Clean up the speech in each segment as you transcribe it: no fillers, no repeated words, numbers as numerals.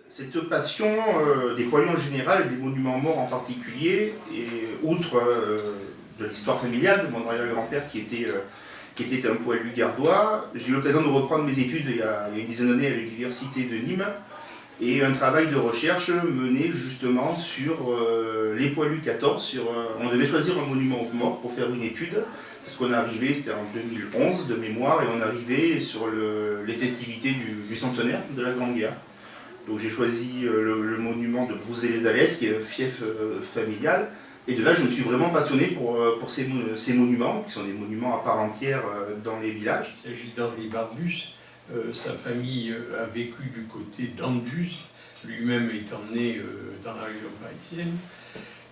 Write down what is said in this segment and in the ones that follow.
Cette passion des poilus en général et des monuments morts en particulier, et outre de l'histoire familiale de mon arrière-grand-père qui était un poilu gardois, j'ai eu l'occasion de reprendre mes études il y a une dizaine d'années à l'université de Nîmes, et un travail de recherche mené justement sur les poilus 14. On devait choisir un monument aux morts pour faire une étude, parce qu'on arrivait, c'était en 2011 de mémoire, et on arrivait sur les festivités du centenaire de la Grande Guerre. Donc j'ai choisi le monument de Brouzé-les-Alès, qui est un fief familial. Et de là, je me suis vraiment passionné pour ces monuments, qui sont des monuments à part entière dans les villages. Il s'agit d'Henri Barbus. Sa famille a vécu du côté d'Andus, lui-même étant né dans la région parisienne.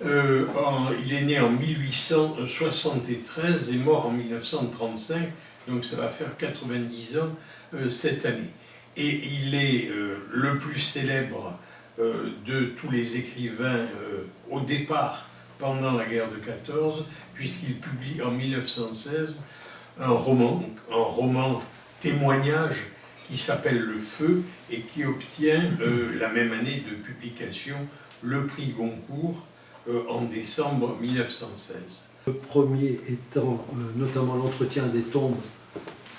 Il est né en 1873 et mort en 1935, donc ça va faire 90 ans cette année. Et il est le plus célèbre de tous les écrivains au départ, pendant la guerre de 14, puisqu'il publie en 1916 un roman témoignage qui s'appelle Le Feu et qui obtient la même année de publication le prix Goncourt en décembre 1916. Le premier étant notamment l'entretien des tombes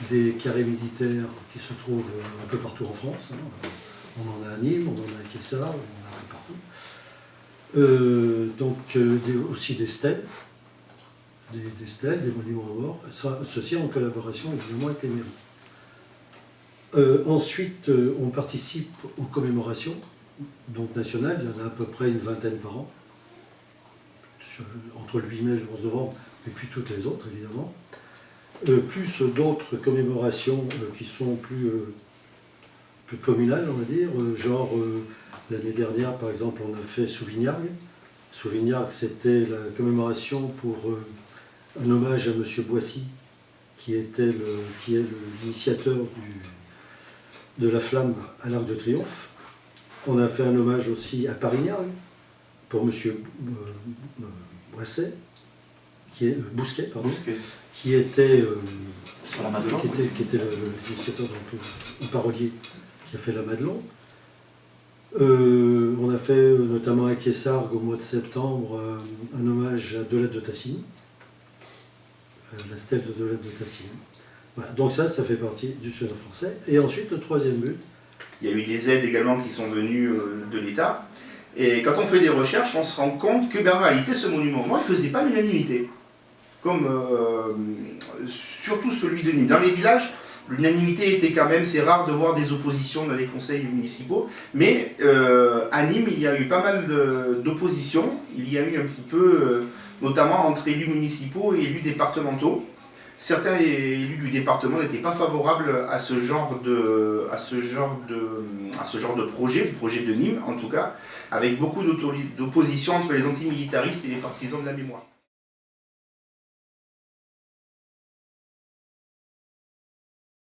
des carrés militaires qui se trouvent un peu partout en France. On en a à Nîmes, on en a à Kessar, on en a un peu partout. Aussi des stèles, des monuments aux morts, ceci en collaboration évidemment avec les mairies. Ensuite, on participe aux commémorations donc nationales, il y en a à peu près une vingtaine par an, entre le 8 mai et le 11 novembre, et puis toutes les autres évidemment. Plus d'autres commémorations qui sont plus communales, on va dire, genre l'année dernière par exemple on a fait Souvignargues. Souvignargues, c'était la commémoration pour un hommage à M. Boissy, qui est l'initiateur de la flamme à l'Arc de Triomphe. On a fait un hommage aussi à Parignargues pour M. Bousquet, qui était l'initiateur, donc un parolier qui a fait la Madelon. On a fait notamment à Kessargues au mois de septembre un hommage à Delette de Tassigny, la stèle de Delette de Tassigny. Voilà, donc ça fait partie du Souvenir français. Et ensuite, le troisième but. Il y a eu des aides également qui sont venues de l'État. Et quand on fait des recherches, on se rend compte que en réalité, ce monument mort, il ne faisait pas l'unanimité. Comme surtout celui de Nîmes. Dans les villages, l'unanimité était quand même, c'est rare de voir des oppositions dans les conseils municipaux, mais à Nîmes, il y a eu pas mal d'oppositions. Il y a eu un petit peu, notamment entre élus municipaux et élus départementaux. Certains élus du département n'étaient pas favorables à ce genre de projet, du projet de Nîmes en tout cas, avec beaucoup d'opposition entre les antimilitaristes et les partisans de la mémoire.